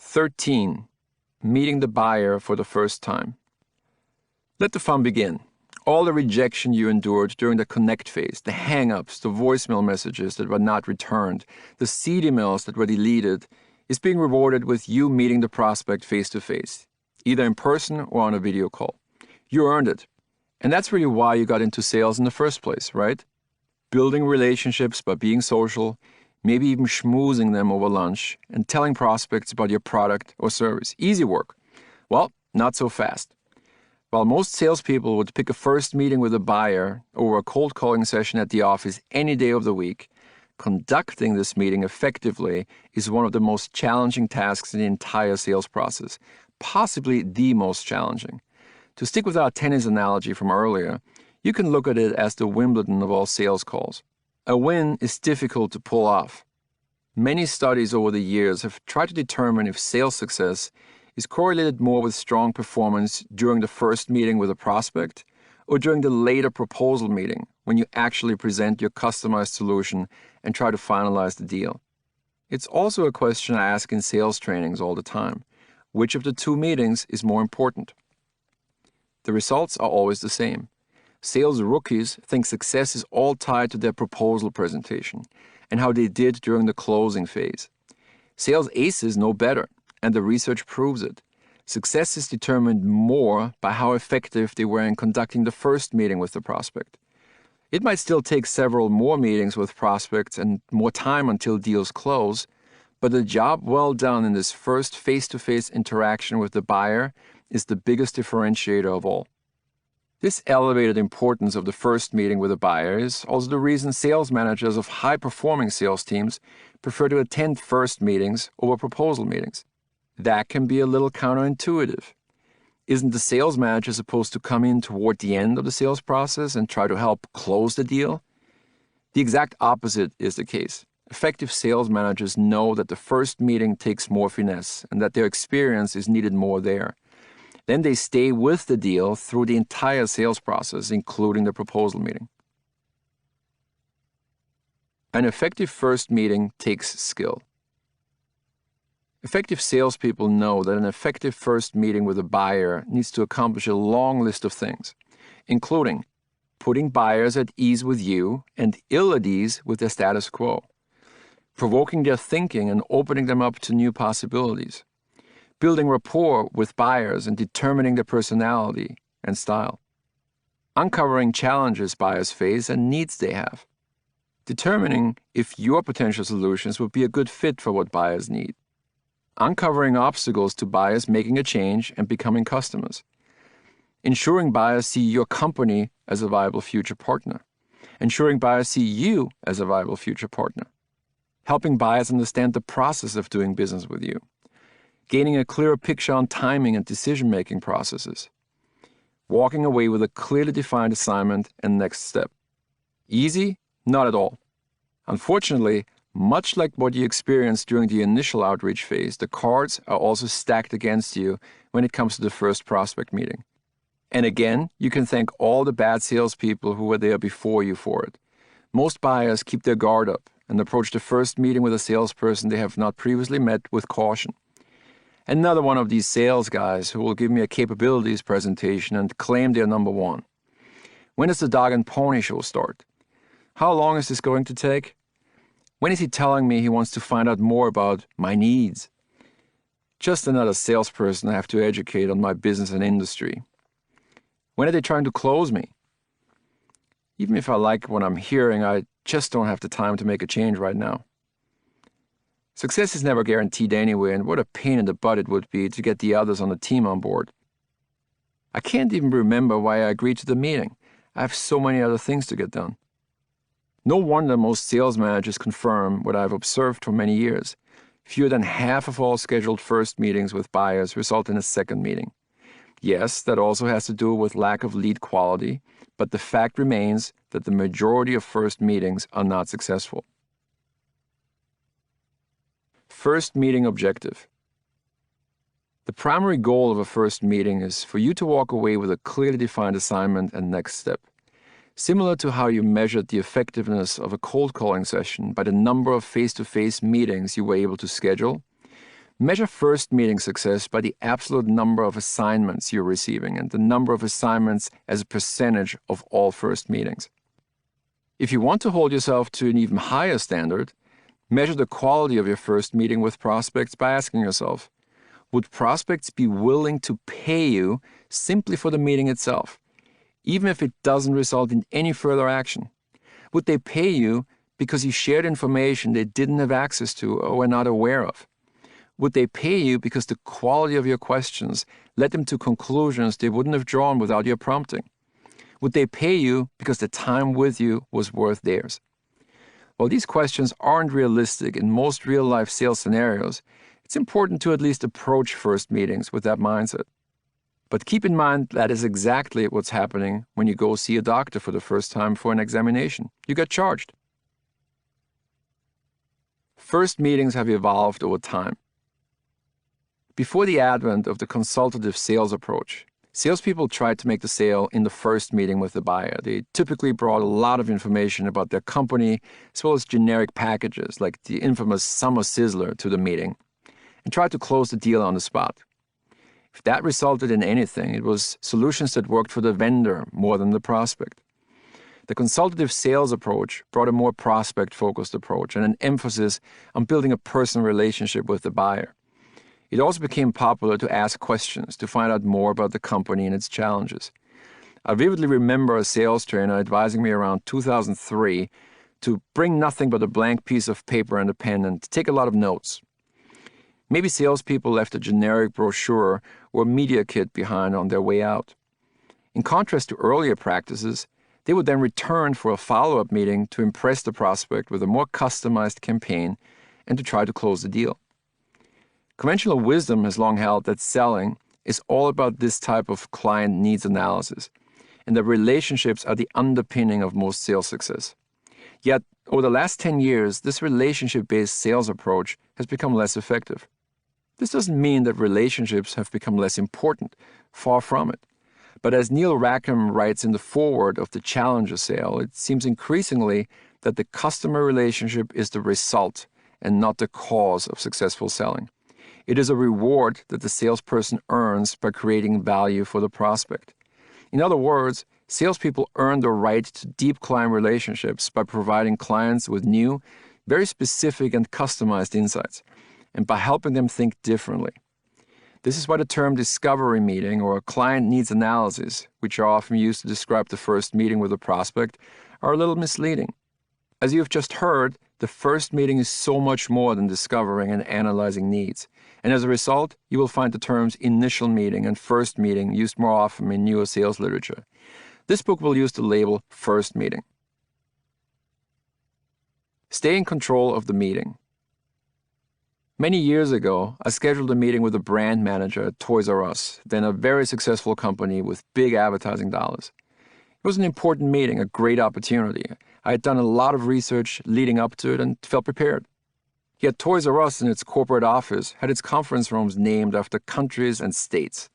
13. Meeting the buyer for the first time. Let the fun begin. All the rejection you endured during the connect phase, the hang-ups, the voicemail messages that were not returned, the seed emails that were deleted, is being rewarded with you meeting the prospect face-to-face, either in person or on a video call. You earned it. And that's really why you got into sales in the first place, right? Building relationships by being social, maybe even schmoozing them over lunch, and telling prospects about your product or service. Easy work. Well, not so fast. While most salespeople would pick a first meeting with a buyer over a cold calling session at the office any day of the week, conducting this meeting effectively is one of the most challenging tasks in the entire sales process, possibly the most challenging. To stick with our tennis analogy from earlier, you can look at it as the Wimbledon of all sales calls. A win is difficult to pull off. Many studies over the years have tried to determine if sales success is correlated more with strong performance during the first meeting with a prospect or during the later proposal meeting when you actually present your customized solution and try to finalize the deal. It's also a question I ask in sales trainings all the time. Which of the two meetings is more important? The results are always the same. Sales rookies think success is all tied to their proposal presentation and how they did during the closing phase. Sales aces know better, and the research proves it. Success is determined more by how effective they were in conducting the first meeting with the prospect. It might still take several more meetings with prospects and more time until deals close, but the job well done in this first face-to-face interaction with the buyer is the biggest differentiator of all. This elevated importance of the first meeting with a buyer is also the reason sales managers of high-performing sales teams prefer to attend first meetings over proposal meetings. That can be a little counterintuitive. Isn't the sales manager supposed to come in toward the end of the sales process and try to help close the deal? The exact opposite is the case. Effective sales managers know that the first meeting takes more finesse and that their experience is needed more there. Then they stay with the deal through the entire sales process, including the proposal meeting. An effective first meeting takes skill. Effective salespeople know that an effective first meeting with a buyer needs to accomplish a long list of things, including putting buyers at ease with you and ill at ease with their status quo, provoking their thinking and opening them up to new possibilities, building rapport with buyers and determining their personality and style, uncovering challenges buyers face and needs they have, determining if your potential solutions would be a good fit for what buyers need, uncovering obstacles to buyers making a change and becoming customers, ensuring buyers see your company as a viable future partner, ensuring buyers see you as a viable future partner, helping buyers understand the process of doing business with you, gaining a clearer picture on timing and decision-making processes, walking away with a clearly defined assignment and next step. Easy? Not at all. Unfortunately, much like what you experienced during the initial outreach phase, the cards are also stacked against you when it comes to the first prospect meeting. And again, you can thank all the bad salespeople who were there before you for it. Most buyers keep their guard up and approach the first meeting with a salesperson they have not previously met with caution. Another one of these sales guys who will give me a capabilities presentation and claim they're number one. When does the dog and pony show start? How long is this going to take? When is he telling me he wants to find out more about my needs? Just another salesperson I have to educate on my business and industry. When are they trying to close me? Even if I like what I'm hearing, I just don't have the time to make a change right now. Success is never guaranteed anyway, and what a pain in the butt it would be to get the others on the team on board. I can't even remember why I agreed to the meeting. I have so many other things to get done. No wonder most sales managers confirm what I've observed for many years. Fewer than half of all scheduled first meetings with buyers result in a second meeting. Yes, that also has to do with lack of lead quality, but the fact remains that the majority of first meetings are not successful. First meeting objective. The primary goal of a first meeting is for you to walk away with a clearly defined assignment and next step. Similar to how you measured the effectiveness of a cold calling session by the number of face-to-face meetings you were able to schedule, Measure first meeting success by the absolute number of assignments you're receiving and the number of assignments as a percentage of all first meetings. If you want to hold yourself to an even higher standard, measure the quality of your first meeting with prospects by asking yourself, would prospects be willing to pay you simply for the meeting itself, even if it doesn't result in any further action? Would they pay you because you shared information they didn't have access to or were not aware of? Would they pay you because the quality of your questions led them to conclusions they wouldn't have drawn without your prompting? Would they pay you because the time with you was worth theirs? While these questions aren't realistic in most real-life sales scenarios, it's important to at least approach first meetings with that mindset. But keep in mind that is exactly what's happening when you go see a doctor for the first time for an examination. You get charged. First meetings have evolved over time. Before the advent of the consultative sales approach, salespeople tried to make the sale in the first meeting with the buyer. They typically brought a lot of information about their company, as well as generic packages like the infamous Summer Sizzler to the meeting, and tried to close the deal on the spot. If that resulted in anything, it was solutions that worked for the vendor more than the prospect. The consultative sales approach brought a more prospect-focused approach and an emphasis on building a personal relationship with the buyer. It also became popular to ask questions to find out more about the company and its challenges. I vividly remember a sales trainer advising me around 2003 to bring nothing but a blank piece of paper and a pen and take a lot of notes. Maybe salespeople left a generic brochure or media kit behind on their way out. In contrast to earlier practices, they would then return for a follow-up meeting to impress the prospect with a more customized campaign and to try to close the deal. Conventional wisdom has long held that selling is all about this type of client needs analysis, and that relationships are the underpinning of most sales success. Yet, over the last 10 years, this relationship-based sales approach has become less effective. This doesn't mean that relationships have become less important, far from it. But as Neil Rackham writes in the foreword of the Challenger sale, it seems increasingly that the customer relationship is the result and not the cause of successful selling. It is a reward that the salesperson earns by creating value for the prospect. In other words, salespeople earn the right to deep client relationships by providing clients with new, very specific and customized insights, and by helping them think differently. This is why the term discovery meeting or client needs analysis, which are often used to describe the first meeting with a prospect, are a little misleading. As you have just heard, the first meeting is so much more than discovering and analyzing needs. And as a result, you will find the terms initial meeting and first meeting used more often in newer sales literature. This book will use the label first meeting. Stay in control of the meeting. Many years ago, I scheduled a meeting with a brand manager at Toys R Us, then a very successful company with big advertising dollars. It was an important meeting, a great opportunity. I had done a lot of research leading up to it and felt prepared. Yet Toys R Us in its corporate office had its conference rooms named after countries and states.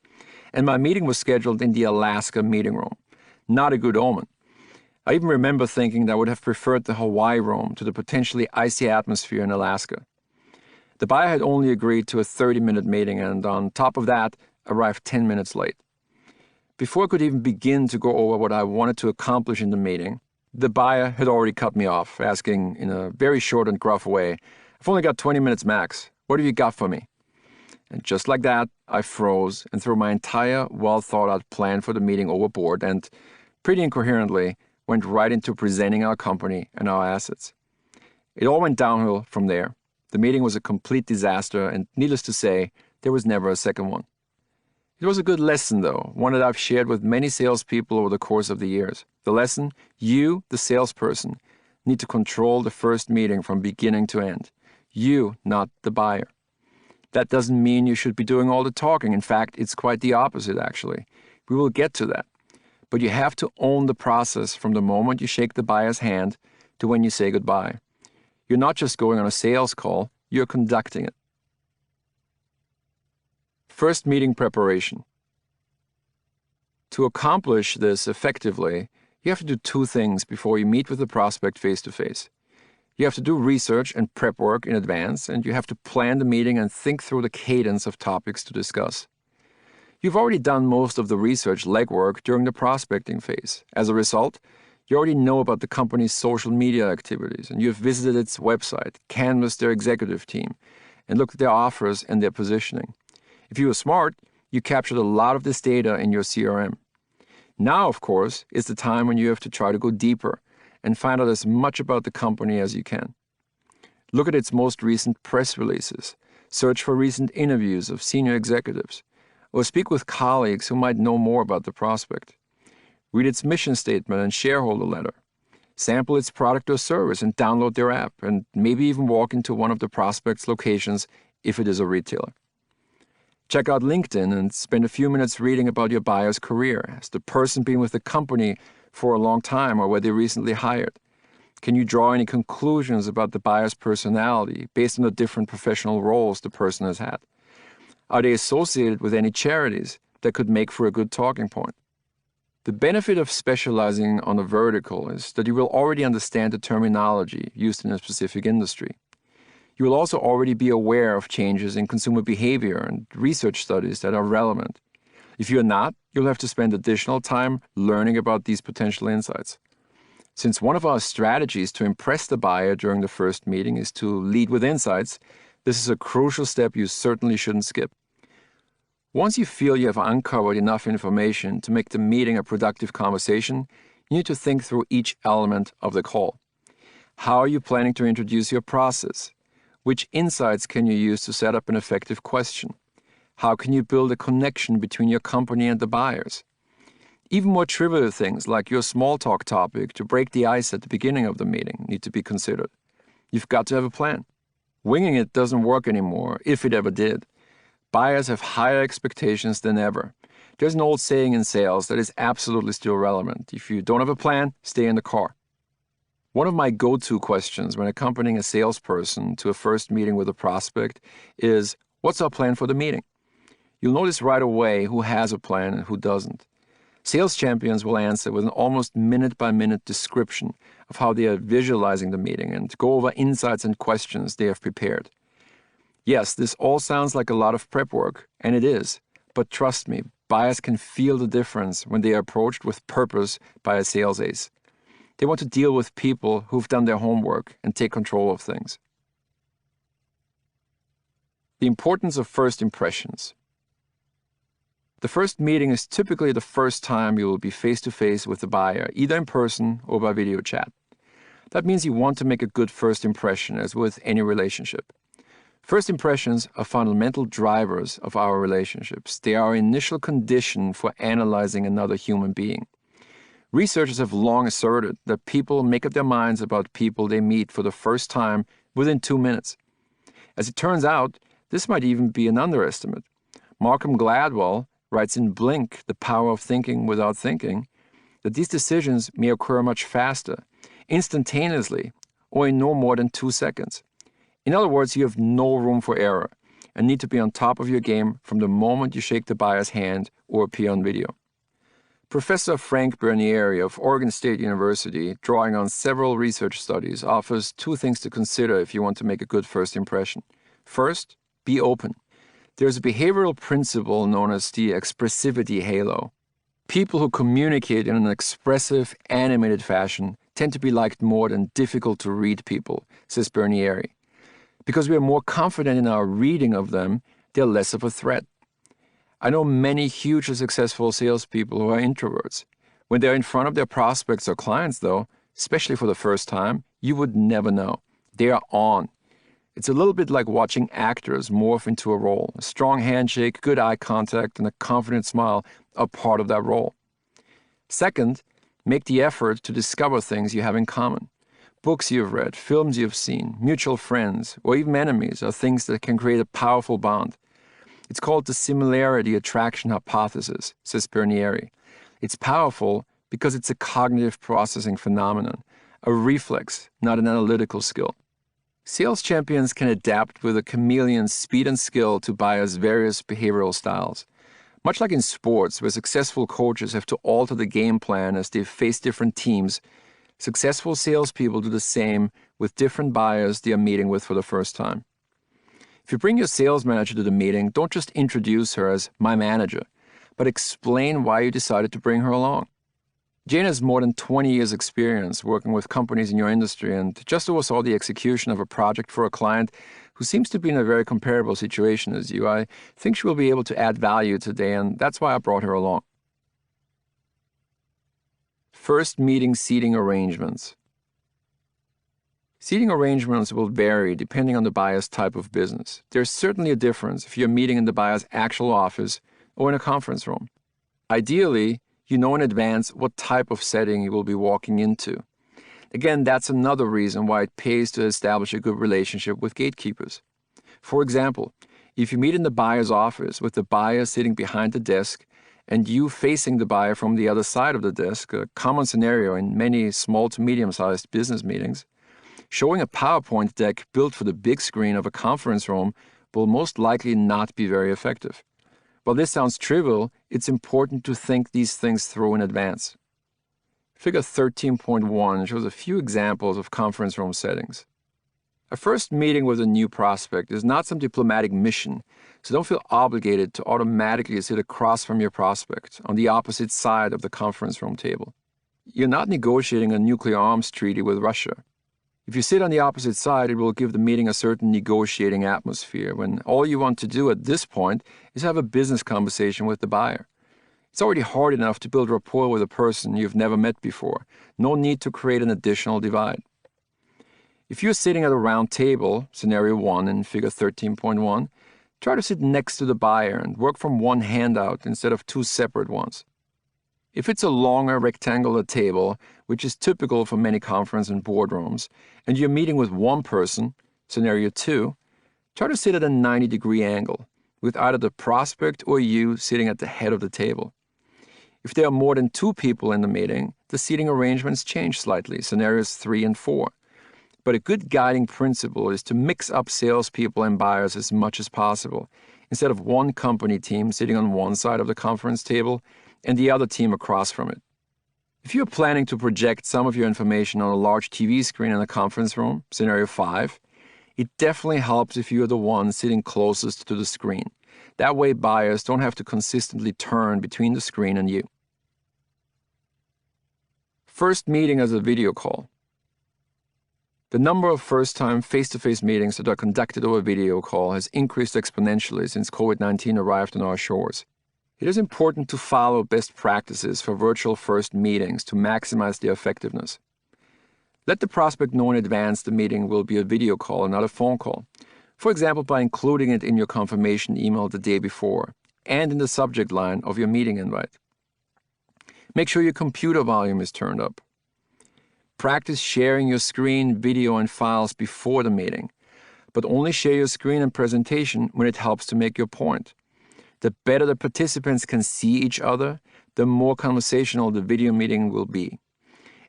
And my meeting was scheduled in the Alaska meeting room. Not a good omen. I even remember thinking that I would have preferred the Hawaii room to the potentially icy atmosphere in Alaska. The buyer had only agreed to a 30-minute meeting and, on top of that, arrived 10 minutes late. Before I could even begin to go over what I wanted to accomplish in the meeting, the buyer had already cut me off, asking in a very short and gruff way, "I've only got 20 minutes max. What have you got for me?" And just like that, I froze and threw my entire well-thought-out plan for the meeting overboard and, pretty incoherently, went right into presenting our company and our assets. It all went downhill from there. The meeting was a complete disaster, and needless to say, there was never a second one. It was a good lesson, though, one that I've shared with many salespeople over the course of the years. The lesson: you, the salesperson, need to control the first meeting from beginning to end. You, not the buyer. That doesn't mean you should be doing all the talking. In fact, it's quite the opposite, actually. We will get to that. But you have to own the process from the moment you shake the buyer's hand to when you say goodbye. You're not just going on a sales call, you're conducting it. First meeting preparation. To accomplish this effectively, you have to do two things before you meet with the prospect face-to-face. You have to do research and prep work in advance, and you have to plan the meeting and think through the cadence of topics to discuss. You've already done most of the research legwork during the prospecting phase. As a result, you already know about the company's social media activities, and you've visited its website, canvassed their executive team, and looked at their offers and their positioning. If you were smart, you captured a lot of this data in your CRM. Now, of course, is the time when you have to try to go deeper and find out as much about the company as you can. Look at its most recent press releases, search for recent interviews of senior executives, or speak with colleagues who might know more about the prospect. Read its mission statement and shareholder letter. Sample its product or service and download their app, and maybe even walk into one of the prospect's locations if it is a retailer. Check out LinkedIn and spend a few minutes reading about your buyer's career. Has the person been with the company for a long time, or were they recently hired? Can you draw any conclusions about the buyer's personality based on the different professional roles the person has had? Are they associated with any charities that could make for a good talking point? The benefit of specializing on a vertical is that you will already understand the terminology used in a specific industry. You will also already be aware of changes in consumer behavior and research studies that are relevant. If you're not, you'll have to spend additional time learning about these potential insights. Since one of our strategies to impress the buyer during the first meeting is to lead with insights, this is a crucial step you certainly shouldn't skip. Once you feel you have uncovered enough information to make the meeting a productive conversation, you need to think through each element of the call. How are you planning to introduce your process? Which insights can you use to set up an effective question? How can you build a connection between your company and the buyers? Even more trivial things like your small talk topic to break the ice at the beginning of the meeting need to be considered. You've got to have a plan. Winging it doesn't work anymore, if it ever did. Buyers have higher expectations than ever. There's an old saying in sales that is absolutely still relevant. If you don't have a plan, stay in the car. One of my go-to questions when accompanying a salesperson to a first meeting with a prospect is, what's our plan for the meeting? You'll notice right away who has a plan and who doesn't. Sales champions will answer with an almost minute-by-minute description of how they are visualizing the meeting and go over insights and questions they have prepared. Yes, this all sounds like a lot of prep work, and it is, but trust me, buyers can feel the difference when they are approached with purpose by a sales ace. They want to deal with people who've done their homework and take control of things. The importance of first impressions. The first meeting is typically the first time you will be face-to-face with the buyer, either in person or by video chat. That means you want to make a good first impression, as with any relationship. First impressions are fundamental drivers of our relationships. They are our initial condition for analyzing another human being. Researchers have long asserted that people make up their minds about people they meet for the first time within 2 minutes. As it turns out, this might even be an underestimate. Malcolm Gladwell writes in Blink, The Power of Thinking Without Thinking, that these decisions may occur much faster, instantaneously, or in no more than 2 seconds. In other words, you have no room for error and need to be on top of your game from the moment you shake the buyer's hand or appear on video. Professor Frank Bernieri of Oregon State University, drawing on several research studies, offers 2 things to consider if you want to make a good first impression. First, be open. There's a behavioral principle known as the expressivity halo. People who communicate in an expressive, animated fashion tend to be liked more than difficult-to-read people, says Bernieri. Because we are more confident in our reading of them, they're less of a threat. I know many hugely successful salespeople who are introverts. When they're in front of their prospects or clients, though, especially for the first time, you would never know. They are on. It's a little bit like watching actors morph into a role. A strong handshake, good eye contact, and a confident smile are part of that role. Second, make the effort to discover things you have in common. Books you've read, films you've seen, mutual friends, or even enemies are things that can create a powerful bond. It's called the similarity attraction hypothesis, says Bernieri. It's powerful because it's a cognitive processing phenomenon, a reflex, not an analytical skill. Sales champions can adapt with a chameleon's speed and skill to buyers' various behavioral styles. Much like in sports, where successful coaches have to alter the game plan as they face different teams, successful salespeople do the same with different buyers they are meeting with for the first time. If you bring your sales manager to the meeting, don't just introduce her as my manager, but explain why you decided to bring her along. Jane has more than 20 years' experience working with companies in your industry and just oversaw the execution of a project for a client who seems to be in a very comparable situation as you. I think she will be able to add value today, and that's why I brought her along. First meeting seating arrangements. Seating arrangements will vary depending on the buyer's type of business. There's certainly a difference if you're meeting in the buyer's actual office or in a conference room. Ideally, you know in advance what type of setting you will be walking into. Again, that's another reason why it pays to establish a good relationship with gatekeepers. For example, if you meet in the buyer's office with the buyer sitting behind the desk and you facing the buyer from the other side of the desk, a common scenario in many small to medium-sized business meetings, showing a PowerPoint deck built for the big screen of a conference room will most likely not be very effective. While this sounds trivial, it's important to think these things through in advance. Figure 13.1 shows a few examples of conference room settings. A first meeting with a new prospect is not some diplomatic mission, so don't feel obligated to automatically sit across from your prospect on the opposite side of the conference room table. You're not negotiating a nuclear arms treaty with Russia. If you sit on the opposite side, it will give the meeting a certain negotiating atmosphere when all you want to do at this point is have a business conversation with the buyer. It's already hard enough to build rapport with a person you've never met before. No need to create an additional divide. If you're sitting at a round table, scenario 1 in figure 13.1, try to sit next to the buyer and work from one handout instead of two separate ones. If it's a longer rectangular table, which is typical for many conference and boardrooms, and you're meeting with one person, scenario 2, try to sit at a 90-degree angle, with either the prospect or you sitting at the head of the table. If there are more than 2 people in the meeting, the seating arrangements change slightly, scenarios 3 and 4. But a good guiding principle is to mix up salespeople and buyers as much as possible, instead of one company team sitting on one side of the conference table and the other team across from it. If you're planning to project some of your information on a large TV screen in a conference room, scenario 5, it definitely helps if you're the one sitting closest to the screen. That way buyers don't have to consistently turn between the screen and you. First meeting as a video call. The number of first-time face-to-face meetings that are conducted over video call has increased exponentially since COVID-19 arrived on our shores. It is important to follow best practices for virtual first meetings to maximize their effectiveness. Let the prospect know in advance the meeting will be a video call and not a phone call. For example, by including it in your confirmation email the day before and in the subject line of your meeting invite. Make sure your computer volume is turned up. Practice sharing your screen, video, and files before the meeting, but only share your screen and presentation when it helps to make your point. The better the participants can see each other, the more conversational the video meeting will be.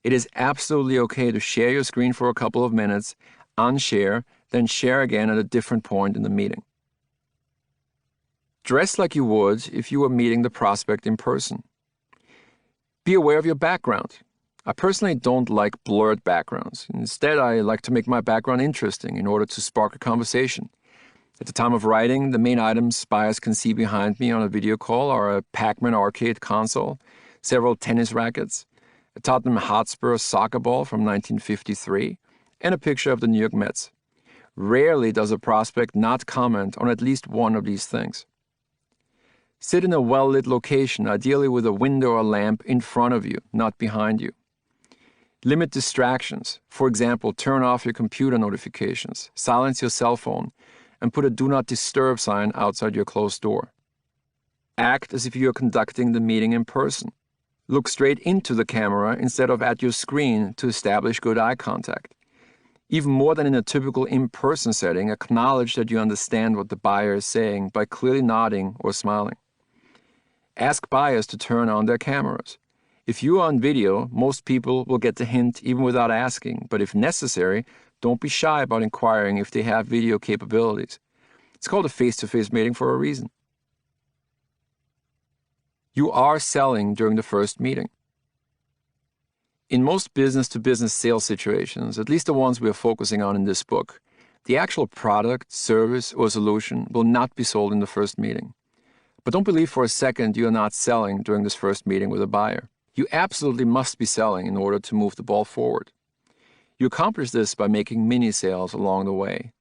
It is absolutely okay to share your screen for a couple of minutes, unshare, then share again at a different point in the meeting. Dress like you would if you were meeting the prospect in person. Be aware of your background. I personally don't like blurred backgrounds. Instead, I like to make my background interesting in order to spark a conversation. At the time of writing, the main items buyers can see behind me on a video call are a Pac-Man arcade console, several tennis rackets, a Tottenham Hotspur soccer ball from 1953, and a picture of the New York Mets. Rarely does a prospect not comment on at least one of these things. Sit in a well-lit location, ideally with a window or lamp in front of you, not behind you. Limit distractions. For example, turn off your computer notifications, silence your cell phone, and put a Do Not Disturb sign outside your closed door. Act as if you are conducting the meeting in person. Look straight into the camera instead of at your screen to establish good eye contact. Even more than in a typical in-person setting, acknowledge that you understand what the buyer is saying by clearly nodding or smiling. Ask buyers to turn on their cameras. If you are on video, most people will get the hint even without asking, but if necessary, don't be shy about inquiring if they have video capabilities. It's called a face-to-face meeting for a reason. You are selling during the first meeting. In most business-to-business sales situations, at least the ones we are focusing on in this book, the actual product, service, or solution will not be sold in the first meeting. But don't believe for a second you are not selling during this first meeting with a buyer. You absolutely must be selling in order to move the ball forward. You accomplish this by making mini sales along the way.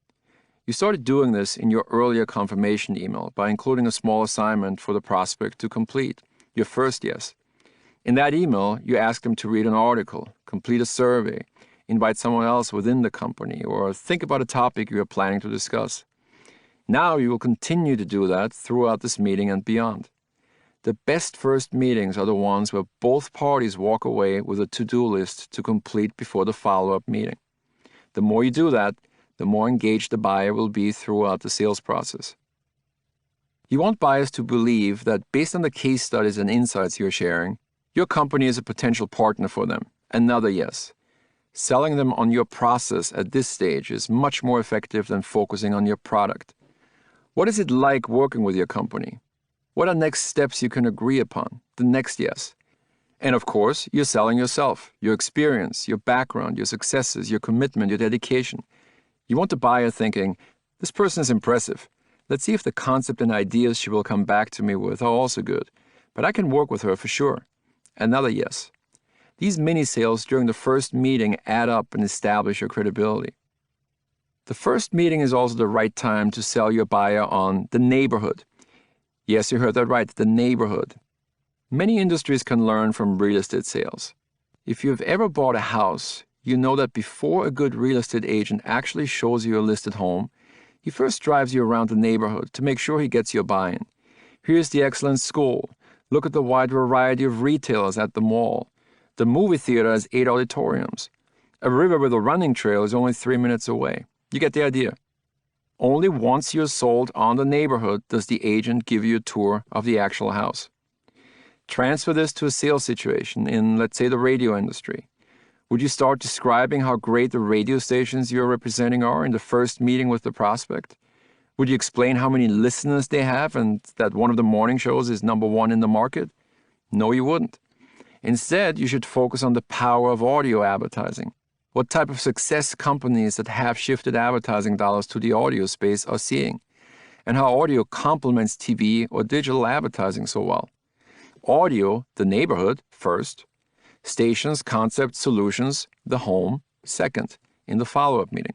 You started doing this in your earlier confirmation email by including a small assignment for the prospect to complete, your first yes. In that email, you ask them to read an article, complete a survey, invite someone else within the company, or think about a topic you are planning to discuss. Now you will continue to do that throughout this meeting and beyond. The best first meetings are the ones where both parties walk away with a to-do list to complete before the follow-up meeting. The more you do that, the more engaged the buyer will be throughout the sales process. You want buyers to believe that based on the case studies and insights you're sharing, your company is a potential partner for them. Another yes. Selling them on your process at this stage is much more effective than focusing on your product. What is it like working with your company? What are next steps you can agree upon? The next yes. And of course, you're selling yourself, your experience, your background, your successes, your commitment, your dedication. You want the buyer thinking, this person is impressive. Let's see if the concept and ideas she will come back to me with are also good. But I can work with her for sure. Another yes. These mini sales during the first meeting add up and establish your credibility. The first meeting is also the right time to sell your buyer on the neighborhood. Yes, you heard that right, the neighborhood. Many industries can learn from real estate sales. If you've ever bought a house, you know that before a good real estate agent actually shows you a listed home, he first drives you around the neighborhood to make sure he gets your buy-in. Here's the excellent school. Look at the wide variety of retailers at the mall. The movie theater has 8 auditoriums. A river with a running trail is only 3 minutes away. You get the idea. Only once you're sold on the neighborhood does the agent give you a tour of the actual house. Transfer this to a sales situation in, let's say, the radio industry. Would you start describing how great the radio stations you're representing are in the first meeting with the prospect? Would you explain how many listeners they have and that one of the morning shows is #1 in the market? No, you wouldn't. Instead, you should focus on the power of audio advertising. What type of success companies that have shifted advertising dollars to the audio space are seeing, and how audio complements TV or digital advertising so well. Audio, the neighborhood, first. Stations, concepts, solutions, the home, second, in the follow-up meeting.